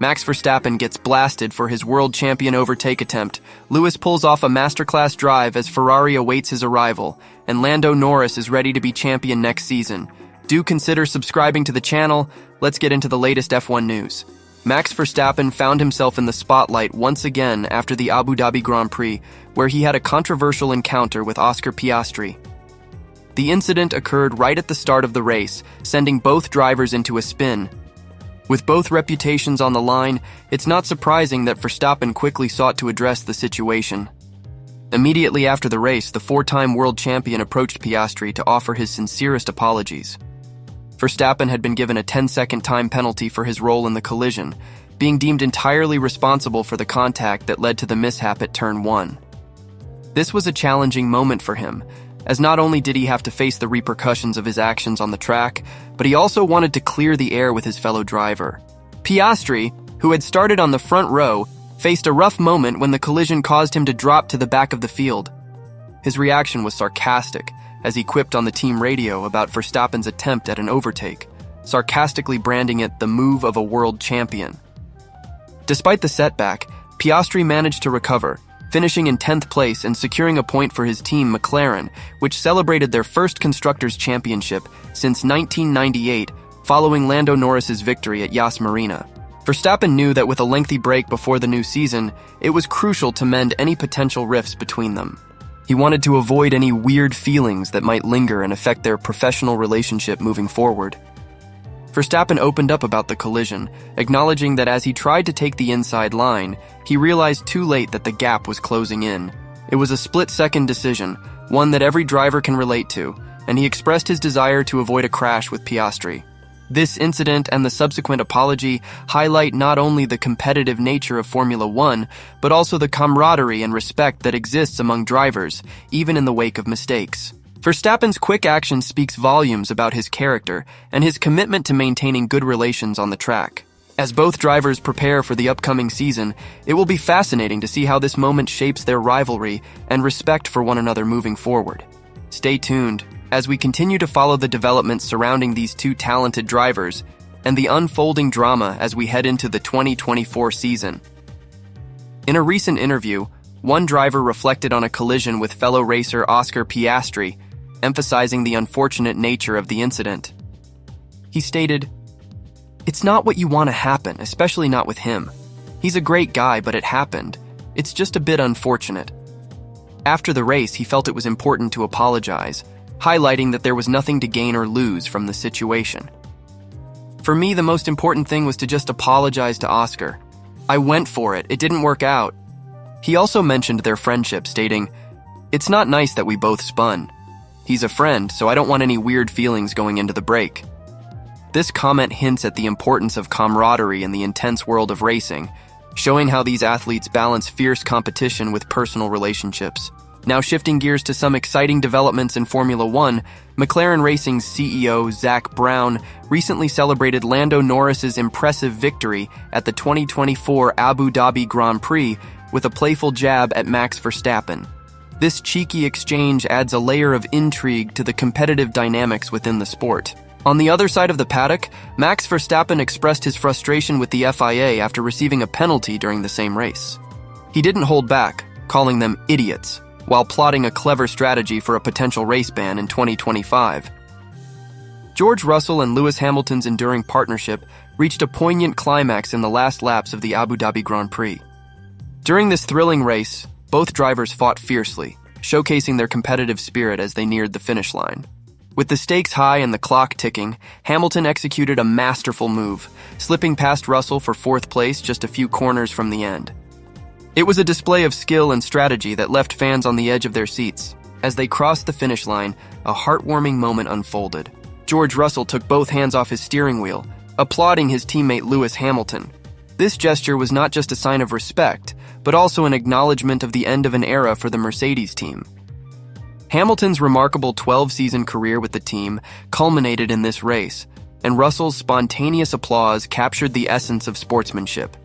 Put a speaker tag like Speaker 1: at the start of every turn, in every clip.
Speaker 1: Max Verstappen gets blasted for his world champion overtake attempt. Lewis pulls off a masterclass drive as Ferrari awaits his arrival, and Lando Norris is ready to be champion next season. Do consider subscribing to the channel. Let's get into the latest F1 news. Max Verstappen found himself in the spotlight once again after the Abu Dhabi Grand Prix, where he had a controversial encounter with Oscar Piastri. The incident occurred right at the start of the race, sending both drivers into a spin. With both reputations on the line, it's not surprising that Verstappen quickly sought to address the situation. Immediately after the race, the four-time world champion approached Piastri to offer his sincerest apologies. Verstappen had been given a 10-second time penalty for his role in the collision, being deemed entirely responsible for the contact that led to the mishap at Turn 1. This was a challenging moment for him, as not only did he have to face the repercussions of his actions on the track, but he also wanted to clear the air with his fellow driver. Piastri, who had started on the front row, faced a rough moment when the collision caused him to drop to the back of the field. His reaction was sarcastic, as he quipped on the team radio about Verstappen's attempt at an overtake, sarcastically branding it the move of a world champion. Despite the setback, Piastri managed to recover, finishing in 10th place and securing a point for his team McLaren, which celebrated their first Constructors' Championship since 1998, following Lando Norris's victory at Yas Marina. Verstappen knew that with a lengthy break before the new season, it was crucial to mend any potential rifts between them. He wanted to avoid any weird feelings that might linger and affect their professional relationship moving forward. Verstappen opened up about the collision, acknowledging that as he tried to take the inside line, he realized too late that the gap was closing in. It was a split-second decision, one that every driver can relate to, and he expressed his desire to avoid a crash with Piastri. This incident and the subsequent apology highlight not only the competitive nature of Formula One, but also the camaraderie and respect that exists among drivers, even in the wake of mistakes. Verstappen's quick action speaks volumes about his character and his commitment to maintaining good relations on the track. As both drivers prepare for the upcoming season, it will be fascinating to see how this moment shapes their rivalry and respect for one another moving forward. Stay tuned as we continue to follow the developments surrounding these two talented drivers and the unfolding drama as we head into the 2024 season. In a recent interview, one driver reflected on a collision with fellow racer Oscar Piastri, emphasizing the unfortunate nature of the incident. He stated, "It's not what you want to happen, especially not with him. He's a great guy, but it happened. It's just a bit unfortunate." After the race, he felt it was important to apologize, highlighting that there was nothing to gain or lose from the situation. "For me, the most important thing was to just apologize to Oscar. I went for it. It didn't work out." He also mentioned their friendship, stating, "It's not nice that we both spun. He's a friend, so I don't want any weird feelings going into the break." This comment hints at the importance of camaraderie in the intense world of racing, showing how these athletes balance fierce competition with personal relationships. Now shifting gears to some exciting developments in Formula One, McLaren Racing's CEO, Zak Brown, recently celebrated Lando Norris's impressive victory at the 2024 Abu Dhabi Grand Prix with a playful jab at Max Verstappen. This cheeky exchange adds a layer of intrigue to the competitive dynamics within the sport. On the other side of the paddock, Max Verstappen expressed his frustration with the FIA after receiving a penalty during the same race. He didn't hold back, calling them idiots, while plotting a clever strategy for a potential race ban in 2025. George Russell and Lewis Hamilton's enduring partnership reached a poignant climax in the last laps of the Abu Dhabi Grand Prix. During this thrilling race, both drivers fought fiercely, showcasing their competitive spirit as they neared the finish line. With the stakes high and the clock ticking, Hamilton executed a masterful move, slipping past Russell for fourth place just a few corners from the end. It was a display of skill and strategy that left fans on the edge of their seats. As they crossed the finish line, a heartwarming moment unfolded. George Russell took both hands off his steering wheel, applauding his teammate Lewis Hamilton. This gesture was not just a sign of respect, but also an acknowledgement of the end of an era for the Mercedes team. Hamilton's remarkable 12-season career with the team culminated in this race, and Russell's spontaneous applause captured the essence of sportsmanship.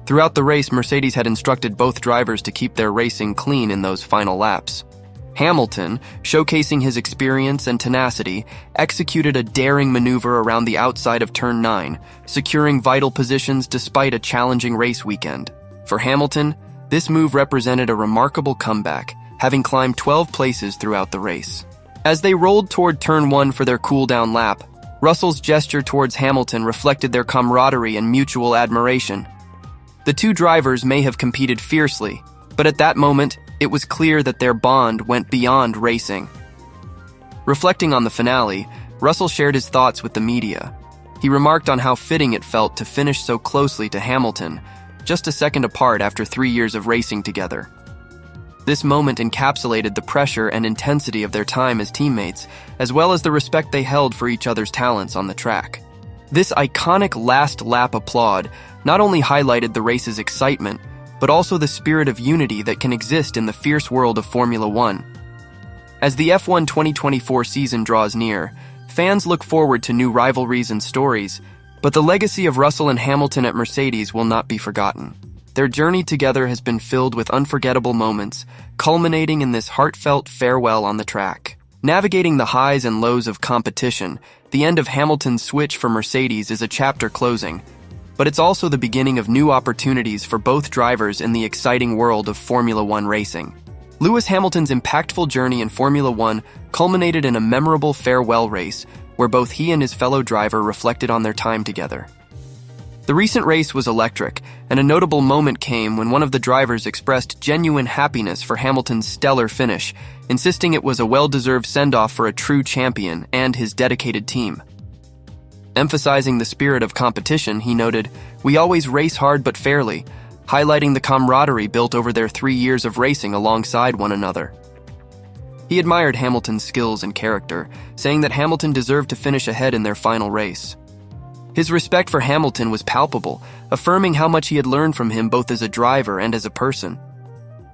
Speaker 1: Throughout the race, Mercedes had instructed both drivers to keep their racing clean in those final laps. Hamilton, showcasing his experience and tenacity, executed a daring maneuver around the outside of Turn 9, securing vital positions despite a challenging race weekend. For Hamilton, this move represented a remarkable comeback, having climbed 12 places throughout the race. As they rolled toward Turn 1 for their cool-down lap, Russell's gesture towards Hamilton reflected their camaraderie and mutual admiration. The two drivers may have competed fiercely, but at that moment, it was clear that their bond went beyond racing. Reflecting on the finale, Russell shared his thoughts with the media. He remarked on how fitting it felt to finish so closely to Hamilton, just a second apart after 3 years of racing together. This moment encapsulated the pressure and intensity of their time as teammates, as well as the respect they held for each other's talents on the track. This iconic last lap applaud not only highlighted the race's excitement, but also the spirit of unity that can exist in the fierce world of Formula One. As the F1 2024 season draws near, fans look forward to new rivalries and stories, but the legacy of Russell and Hamilton at Mercedes will not be forgotten. Their journey together has been filled with unforgettable moments, culminating in this heartfelt farewell on the track. Navigating the highs and lows of competition, the end of Hamilton's switch for Mercedes is a chapter closing, but it's also the beginning of new opportunities for both drivers in the exciting world of Formula One racing. Lewis Hamilton's impactful journey in Formula One culminated in a memorable farewell race, where both he and his fellow driver reflected on their time together. The recent race was electric, and a notable moment came when one of the drivers expressed genuine happiness for Hamilton's stellar finish, insisting it was a well-deserved send-off for a true champion and his dedicated team. Emphasizing the spirit of competition, he noted, "We always race hard but fairly," highlighting the camaraderie built over their 3 years of racing alongside one another. He admired Hamilton's skills and character, saying that Hamilton deserved to finish ahead in their final race. His respect for Hamilton was palpable, affirming how much he had learned from him both as a driver and as a person.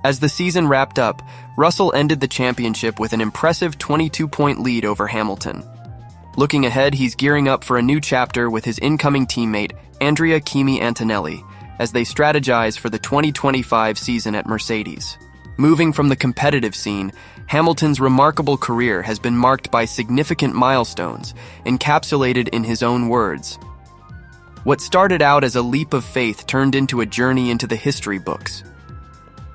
Speaker 1: As the season wrapped up, Russell ended the championship with an impressive 22-point lead over Hamilton. Looking ahead, he's gearing up for a new chapter with his incoming teammate, Andrea Kimi Antonelli, as they strategize for the 2025 season at Mercedes. Moving from the competitive scene, Hamilton's remarkable career has been marked by significant milestones, encapsulated in his own words. What started out as a leap of faith turned into a journey into the history books.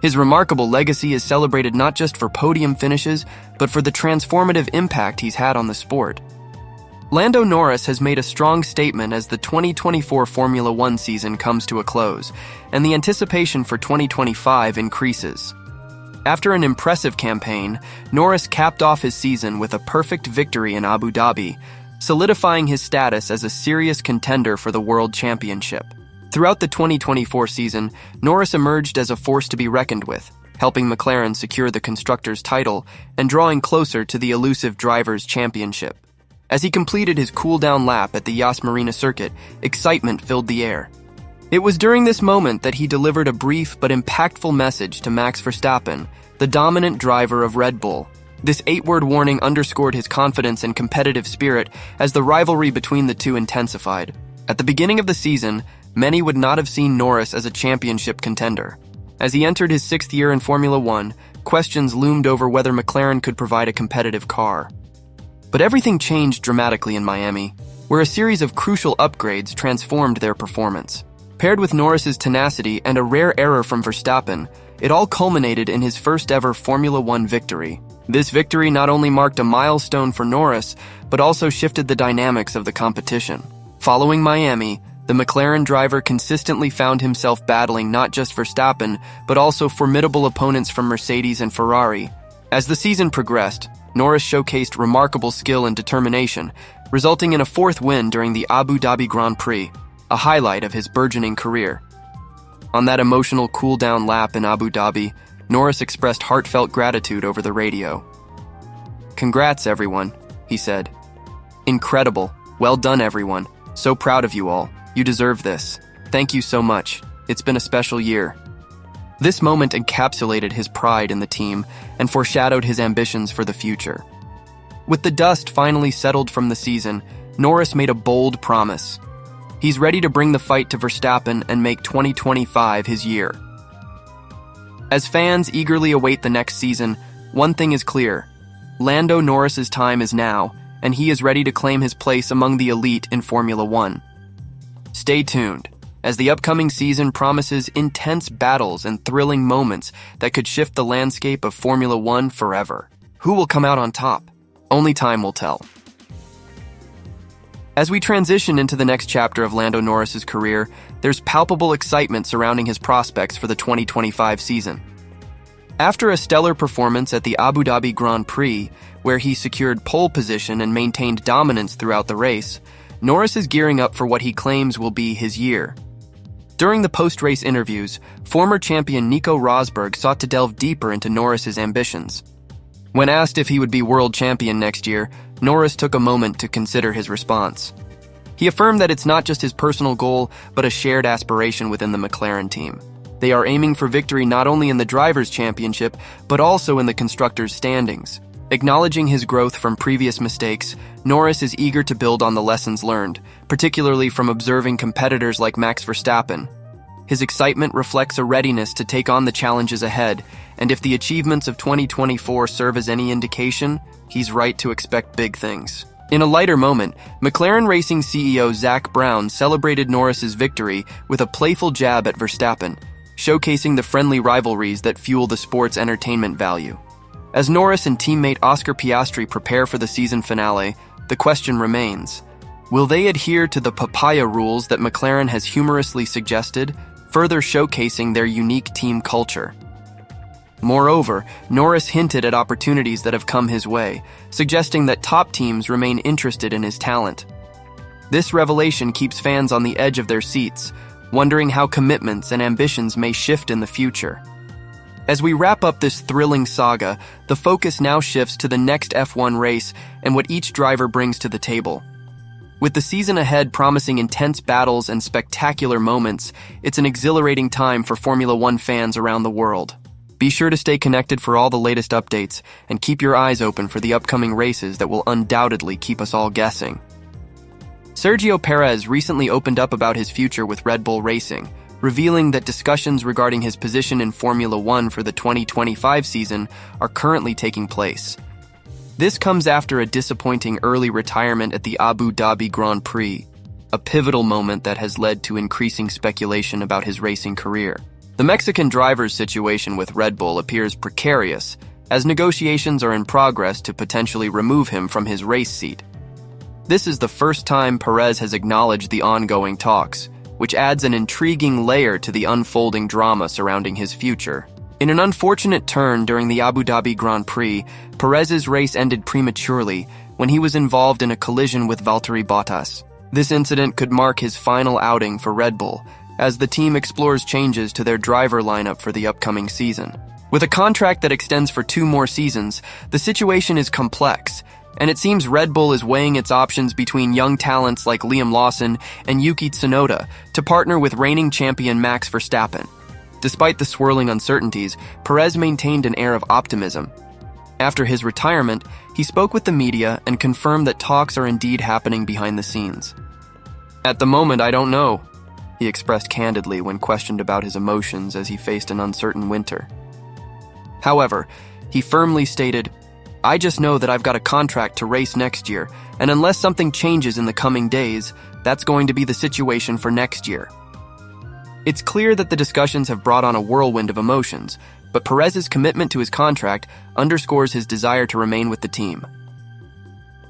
Speaker 1: His remarkable legacy is celebrated not just for podium finishes, but for the transformative impact he's had on the sport. Lando Norris has made a strong statement as the 2024 Formula One season comes to a close, and the anticipation for 2025 increases. After an impressive campaign, Norris capped off his season with a perfect victory in Abu Dhabi, solidifying his status as a serious contender for the World Championship. Throughout the 2024 season, Norris emerged as a force to be reckoned with, helping McLaren secure the Constructors' title and drawing closer to the elusive Drivers' Championship. As he completed his cool-down lap at the Yas Marina circuit, excitement filled the air. It was during this moment that he delivered a brief but impactful message to Max Verstappen, the dominant driver of Red Bull. This 8-word warning underscored his confidence and competitive spirit as the rivalry between the two intensified. At the beginning of the season, many would not have seen Norris as a championship contender. As he entered his 6th year in Formula One, questions loomed over whether McLaren could provide a competitive car. But everything changed dramatically in Miami, where a series of crucial upgrades transformed their performance. Paired with Norris's tenacity and a rare error from Verstappen, it all culminated in his first-ever Formula One victory. This victory not only marked a milestone for Norris, but also shifted the dynamics of the competition. Following Miami, the McLaren driver consistently found himself battling not just Verstappen, but also formidable opponents from Mercedes and Ferrari. As the season progressed, Norris showcased remarkable skill and determination, resulting in a 4th win during the Abu Dhabi Grand Prix, a highlight of his burgeoning career. On that emotional cool-down lap in Abu Dhabi, Norris expressed heartfelt gratitude over the radio. "Congrats, everyone," he said. "Incredible. Well done, everyone. So proud of you all. You deserve this. Thank you so much. It's been a special year." This moment encapsulated his pride in the team and foreshadowed his ambitions for the future. With the dust finally settled from the season, Norris made a bold promise. He's ready to bring the fight to Verstappen and make 2025 his year. As fans eagerly await the next season, One thing is clear. Lando Norris's time is now, and he is ready to claim his place among the elite in Formula One. Stay tuned, as the upcoming season promises intense battles and thrilling moments that could shift the landscape of Formula One forever. Who will come out on top? Only time will tell. As we transition into the next chapter of Lando Norris's career, there's palpable excitement surrounding his prospects for the 2025 season. After a stellar performance at the Abu Dhabi Grand Prix, where he secured pole position and maintained dominance throughout the race, Norris is gearing up for what he claims will be his year. During the post-race interviews, former champion Nico Rosberg sought to delve deeper into Norris's ambitions. When asked if he would be world champion next year, Norris took a moment to consider his response. He affirmed that it's not just his personal goal, but a shared aspiration within the McLaren team. They are aiming for victory not only in the Drivers' Championship, but also in the Constructors' standings. Acknowledging his growth from previous mistakes, Norris is eager to build on the lessons learned, particularly from observing competitors like Max Verstappen. His excitement reflects a readiness to take on the challenges ahead, and if the achievements of 2024 serve as any indication, he's right to expect big things. In a lighter moment, McLaren Racing CEO Zak Brown celebrated Norris's victory with a playful jab at Verstappen, showcasing the friendly rivalries that fuel the sport's entertainment value. As Norris and teammate Oscar Piastri prepare for the season finale, the question remains, will they adhere to the papaya rules that McLaren has humorously suggested, further showcasing their unique team culture? Moreover, Norris hinted at opportunities that have come his way, suggesting that top teams remain interested in his talent. This revelation keeps fans on the edge of their seats, wondering how commitments and ambitions may shift in the future. As we wrap up this thrilling saga, the focus now shifts to the next F1 race and what each driver brings to the table. With the season ahead promising intense battles and spectacular moments, it's an exhilarating time for Formula One fans around the world. Be sure to stay connected for all the latest updates and keep your eyes open for the upcoming races that will undoubtedly keep us all guessing. Sergio Perez recently opened up about his future with Red Bull Racing, revealing that discussions regarding his position in Formula One for the 2025 season are currently taking place. This comes after a disappointing early retirement at the Abu Dhabi Grand Prix, a pivotal moment that has led to increasing speculation about his racing career. The Mexican driver's situation with Red Bull appears precarious, as negotiations are in progress to potentially remove him from his race seat. This is the first time Perez has acknowledged the ongoing talks, which adds an intriguing layer to the unfolding drama surrounding his future. In an unfortunate turn during the Abu Dhabi Grand Prix, Perez's race ended prematurely when he was involved in a collision with Valtteri Bottas. This incident could mark his final outing for Red Bull, as the team explores changes to their driver lineup for the upcoming season. With a contract that extends for 2 more seasons, the situation is complex, and it seems Red Bull is weighing its options between young talents like Liam Lawson and Yuki Tsunoda to partner with reigning champion Max Verstappen. Despite the swirling uncertainties, Perez maintained an air of optimism. After his retirement, he spoke with the media and confirmed that talks are indeed happening behind the scenes. "At the moment, I don't know," he expressed candidly when questioned about his emotions as he faced an uncertain winter. However, he firmly stated, "I just know that I've got a contract to race next year, and unless something changes in the coming days, that's going to be the situation for next year." It's clear that the discussions have brought on a whirlwind of emotions, but Perez's commitment to his contract underscores his desire to remain with the team.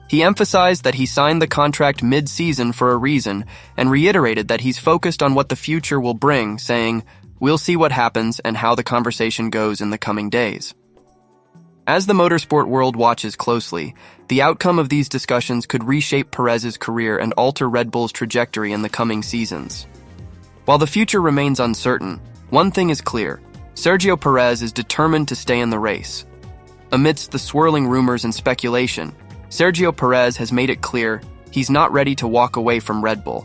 Speaker 1: He emphasized that he signed the contract mid-season for a reason and reiterated that he's focused on what the future will bring, saying, "We'll see what happens and how the conversation goes in the coming days." As the motorsport world watches closely, the outcome of these discussions could reshape Perez's career and alter Red Bull's trajectory in the coming seasons. While the future remains uncertain, one thing is clear: Sergio Perez is determined to stay in the race. Amidst the swirling rumors and speculation, Sergio Perez has made it clear he's not ready to walk away from Red Bull.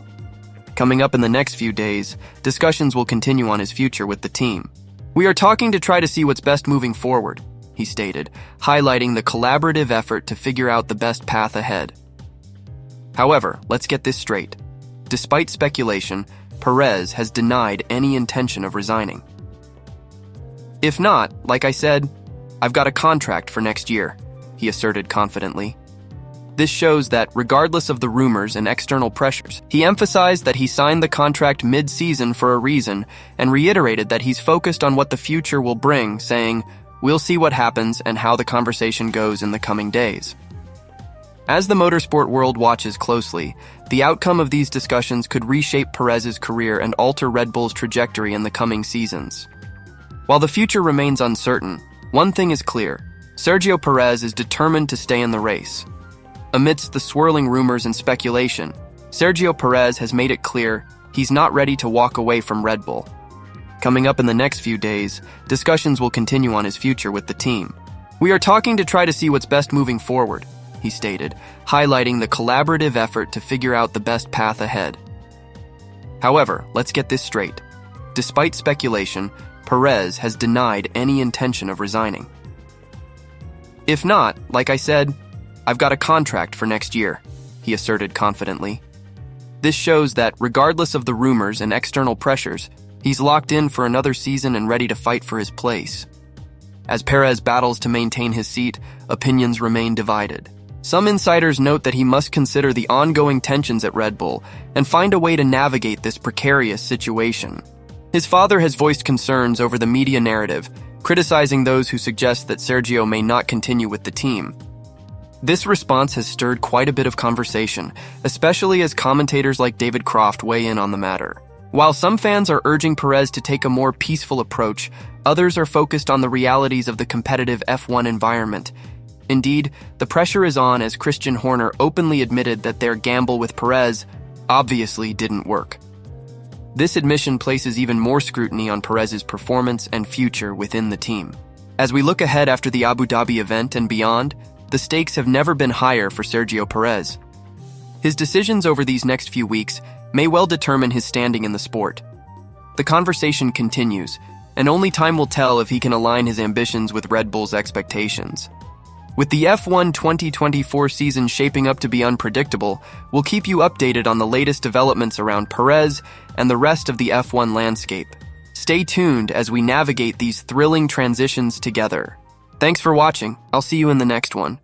Speaker 1: Coming up in the next few days, discussions will continue on his future with the team. "We are talking to try to see what's best moving forward," he stated, highlighting the collaborative effort to figure out the best path ahead. However, let's get this straight. Despite speculation, Perez has denied any intention of resigning. If not, like I said, "I've got a contract for next year," he asserted confidently. This shows that, regardless of the rumors and external pressures, he emphasized that he signed the contract mid-season for a reason and reiterated that he's focused on what the future will bring, saying, "We'll see what happens and how the conversation goes in the coming days." As the motorsport world watches closely, the outcome of these discussions could reshape Perez's career and alter Red Bull's trajectory in the coming seasons. While the future remains uncertain, one thing is clear: Sergio Perez is determined to stay in the race. Amidst the swirling rumors and speculation, Sergio Perez has made it clear he's not ready to walk away from Red Bull. Coming up in the next few days, discussions will continue on his future with the team. "We are talking to try to see what's best moving forward," he stated, highlighting the collaborative effort to figure out the best path ahead. However, let's get this straight. Despite speculation, Perez has denied any intention of resigning. "If not, like I said, I've got a contract for next year," he asserted confidently. This shows that, regardless of the rumors and external pressures, he's locked in for another season and ready to fight for his place. As Perez battles to maintain his seat, opinions remain divided. Some insiders note that he must consider the ongoing tensions at Red Bull and find a way to navigate this precarious situation. His father has voiced concerns over the media narrative, criticizing those who suggest that Sergio may not continue with the team. This response has stirred quite a bit of conversation, especially as commentators like David Croft weigh in on the matter. While some fans are urging Perez to take a more peaceful approach, others are focused on the realities of the competitive F1 environment. Indeed, the pressure is on, as Christian Horner openly admitted that their gamble with Perez obviously didn't work. This admission places even more scrutiny on Perez's performance and future within the team. As we look ahead after the Abu Dhabi event and beyond, the stakes have never been higher for Sergio Perez. His decisions over these next few weeks may well determine his standing in the sport. The conversation continues, and only time will tell if he can align his ambitions with Red Bull's expectations. With the F1 2024 season shaping up to be unpredictable, we'll keep you updated on the latest developments around Perez and the rest of the F1 landscape. Stay tuned as we navigate these thrilling transitions together. Thanks for watching. I'll see you in the next one.